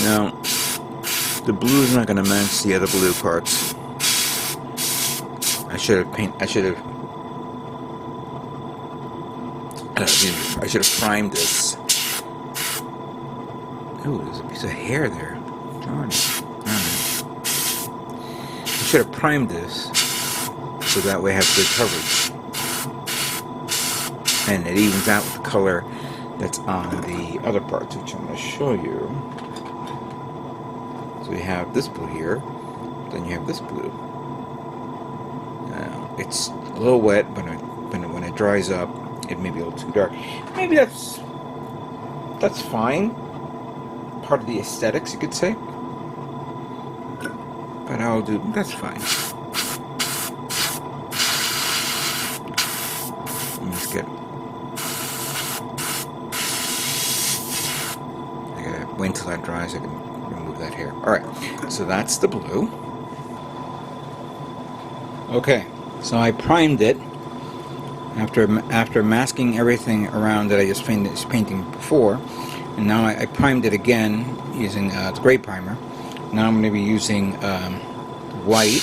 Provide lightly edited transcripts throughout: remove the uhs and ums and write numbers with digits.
Now, the blue is not going to match the other blue parts. I should have primed this. Ooh, there's a piece of hair there. Darn it. I should have primed this so that way I have good coverage. And it evens out with the color that's on the other parts, which I'm going to show you. So we have this blue here, then you have this blue. Now, it's a little wet, but when it dries up, it may be a little too dark. Maybe that's fine. Part of the aesthetics, you could say. But that's fine. Let's get. I gotta wait until that dries. I can remove that hair. All right. So that's the blue. Okay. So I primed it after masking everything around that I just finished painting before. And now I primed it again using the gray primer. Now I'm going to be using white.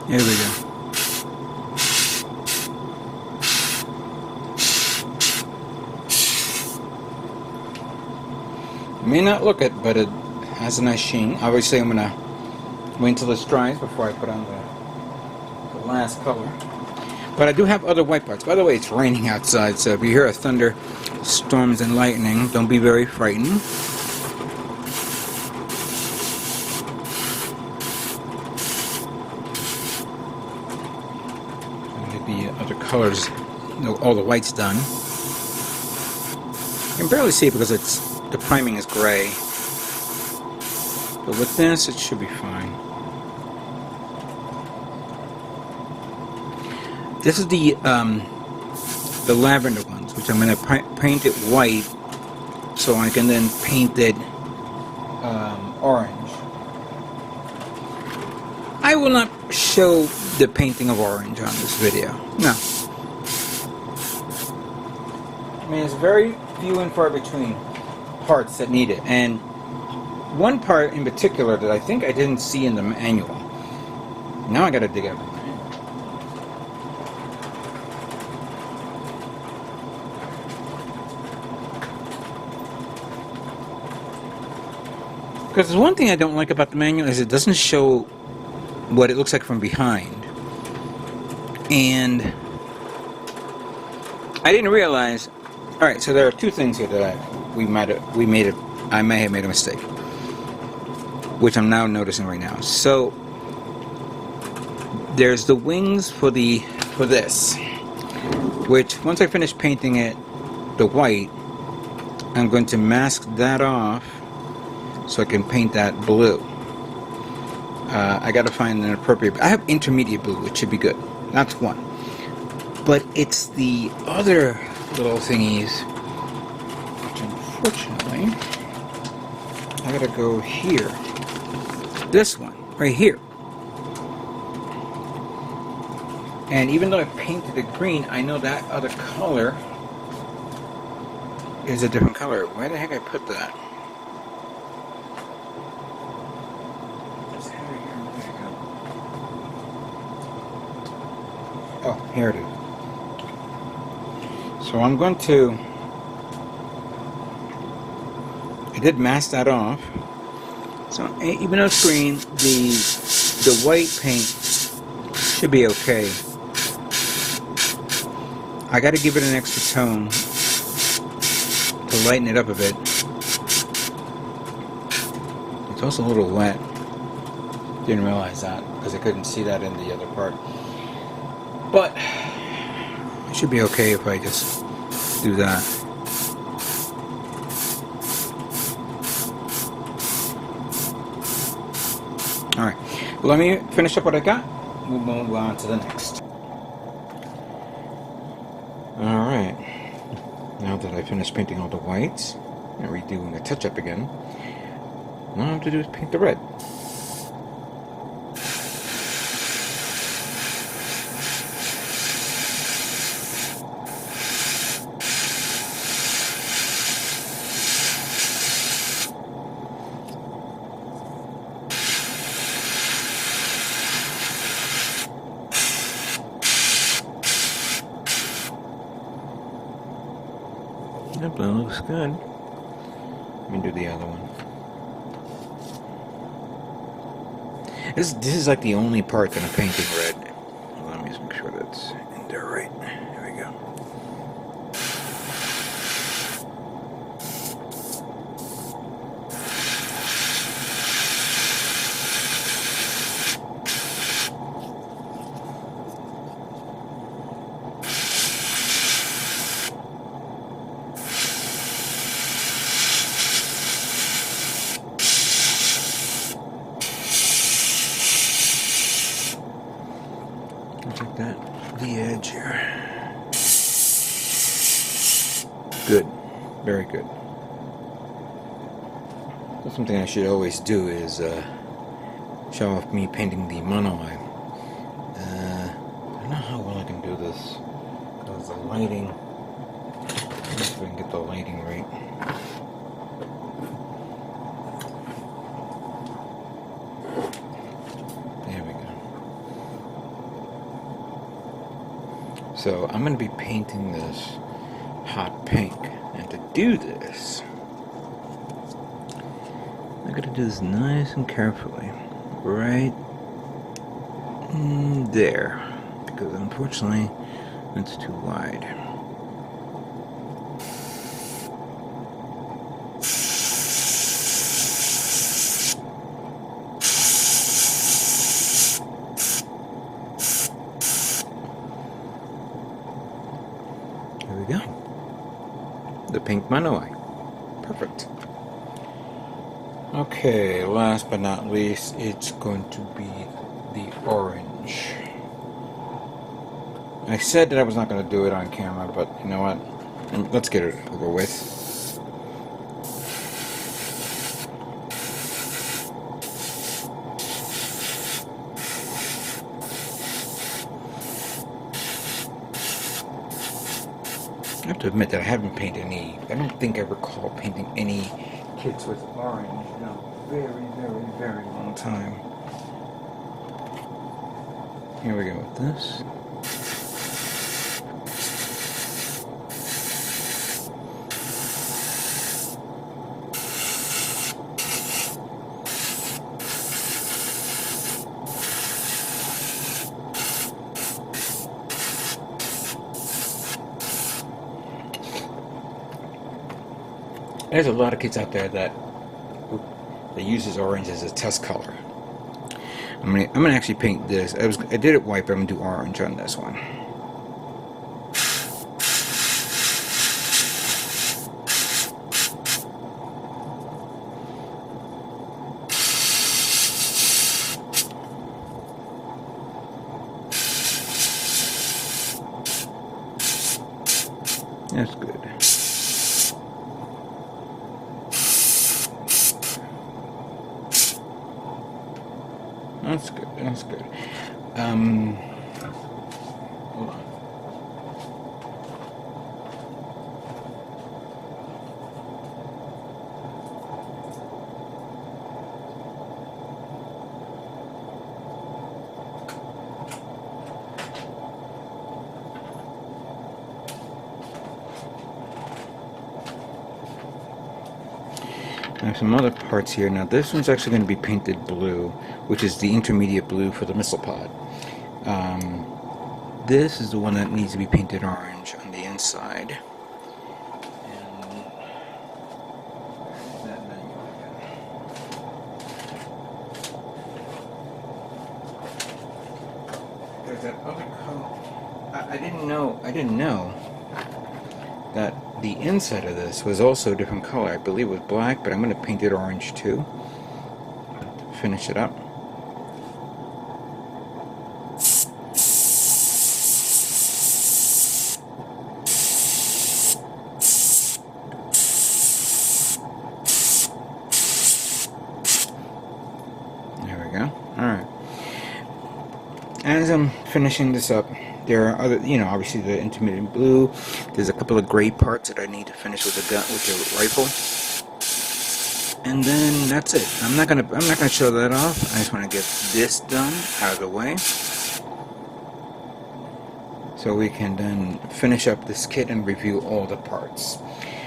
Here we go. You may not look it, but it has a nice sheen. Obviously, I'm gonna wait until this dries before I put on the last color. But I do have other white parts. By the way, it's raining outside, so if you hear a thunder, storms, and lightning, don't be very frightened. The other colors, all the white's done. I can barely see it because the priming is gray, but with this it should be fine. This is the lavender ones, which I'm going to paint it white so I can then paint it orange. I will not show the painting of orange on this video. No. I mean, it's very few and far between parts that need it. And one part in particular that I think I didn't see in the manual. Now I gotta dig out the manual. Because there's one thing I don't like about the manual is it doesn't show what it looks like from behind. And I didn't realize. All right, so there are two things here that I may have made a mistake, which I'm now noticing right now. So there's the wings for this, which once I finish painting it the white, I'm going to mask that off so I can paint that blue. I got to find an appropriate. I have intermediate blue, which should be good. That's one. But it's the other little thingies, which unfortunately, I gotta go here. This one, right here. And even though I painted it green, I know that other color is a different color. Where the heck I put that? Oh, here it is. So I'm going to. I did mask that off. So even though it's green, the white paint should be okay. I got to give it an extra tone to lighten it up a bit. It's also a little wet. Didn't realize that because I couldn't see that in the other part. But it should be okay if I just do that. Alright, let me finish up what I got. We'll move on to the next. Alright, now that I finished painting all the whites and redoing the touch-up again, all I have to do is paint the red. That blue looks good. Let me do the other one. This is like the only part that I'm painting red. Let me just make sure that's in there right. There we go. Check that, the edge here. Good, very good. That's something I should always do is show off me painting the mono eye. I don't know how well I can do this because the lighting. Let's see if I can get the lighting right. So I'm going to be painting this hot pink, and to do this, I'm going to do this nice and carefully, right there, because unfortunately it's too wide. There we go. The pink mono eye. Perfect. Okay, last but not least, it's going to be the orange. I said that I was not going to do it on camera, but you know what? Let's get it over with. I have to admit that I haven't painted any. I don't think I recall painting any kits with orange in a very, very, very long time. Here we go with this. There's a lot of kids out there that uses orange as a test color. I'm gonna actually paint this. I did it white, but I'm gonna do orange on this one. That's good. That's good, that's good. Hold on. I have some other parts here. Now this one's actually going to be painted blue, which is the intermediate blue for the missile pod. This is the one that needs to be painted orange on the inside. And that menu again. There's that other color. I didn't know that the inside of this was also a different color. I believe it was black, but I'm going to paint it orange too to finish it up. we go. Alright. As I'm finishing this up, there are other, obviously the intermediate blue. There's a couple of gray parts that I need to finish with the gun, with the rifle. And then that's it. I'm not gonna show that off. I just want to get this done out of the way, so we can then finish up this kit and review all the parts.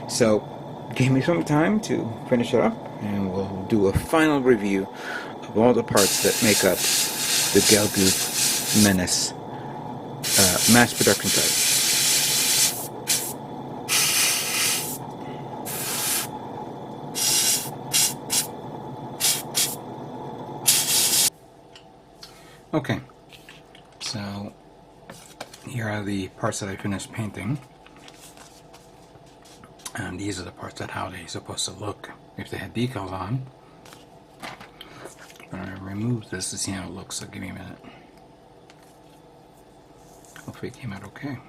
So, give me some time to finish it up, and we'll do a final review of all the parts that make up the Gelgoog Menace mass production type. Okay, so here are the parts that I finished painting, and these are the parts that how they're supposed to look if they had decals on. I'm going to remove this to see how it looks, so give me a minute. Hopefully it came out okay.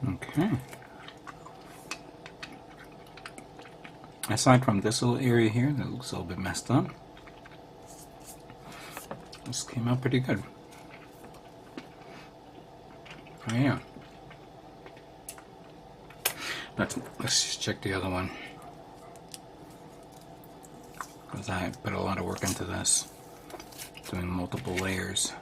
Okay. Aside from this little area here that looks a little bit messed up, this came out pretty good. Oh yeah. Let's just check the other one, because I put a lot of work into this, doing multiple layers.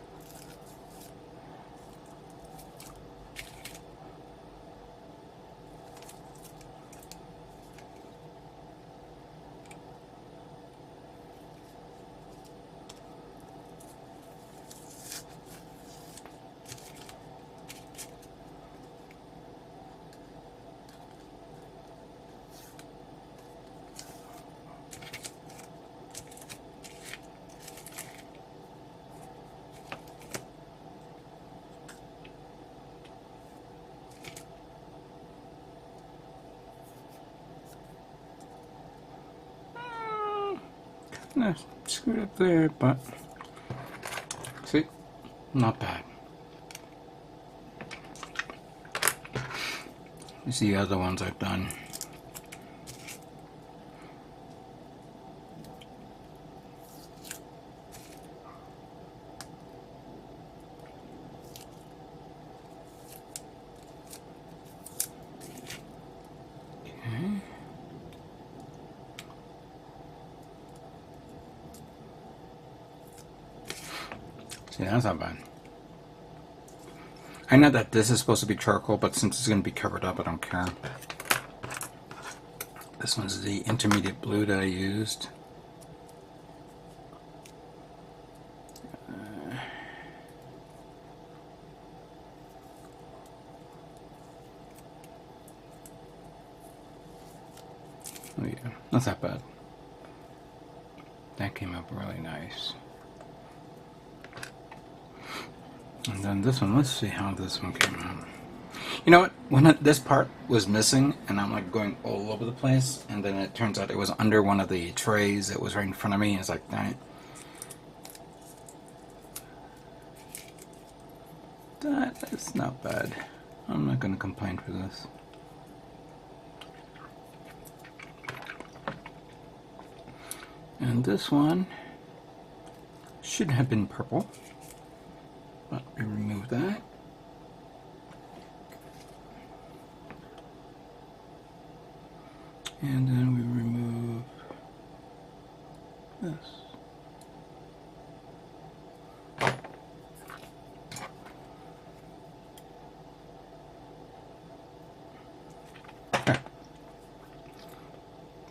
No, screwed up there, but see, not bad. You see the other ones I've done. See, that's not bad. I know that this is supposed to be charcoal, but since it's going to be covered up, I don't care. This one's the intermediate blue that I used. Oh yeah, not that bad. That came up really nice. And then this one, let's see how this one came out. You know what? When this part was missing, and I'm like going all over the place, and then it turns out it was under one of the trays that was right in front of me, and it's like, dang it. That's not bad. I'm not going to complain for this. And this one should have been purple. But we remove that. And then we remove this.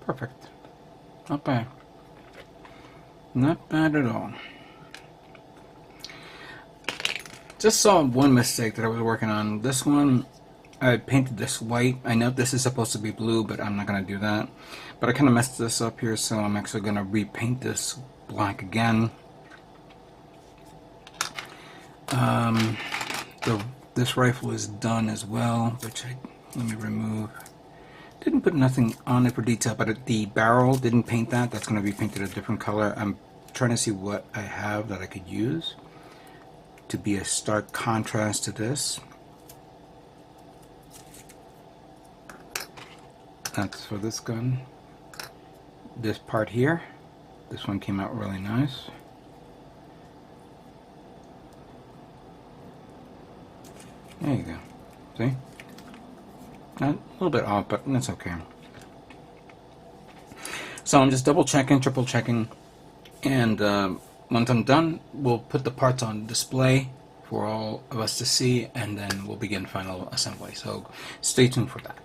Perfect. Not bad. Not bad at all. Just saw one mistake that I was working on. This one, I painted this white. I know this is supposed to be blue, but I'm not going to do that. But I kind of messed this up here, so I'm actually going to repaint this black again. This rifle is done as well, which let me remove. Didn't put nothing on it for detail, but the barrel didn't paint that. That's going to be painted a different color. I'm trying to see what I have that I could use to be a stark contrast to this. That's for this gun. This part here, this one came out really nice. There you go. See? A little bit off, but that's okay. So I'm just double checking, triple checking, and once I'm done, we'll put the parts on display for all of us to see, and then we'll begin final assembly. So stay tuned for that.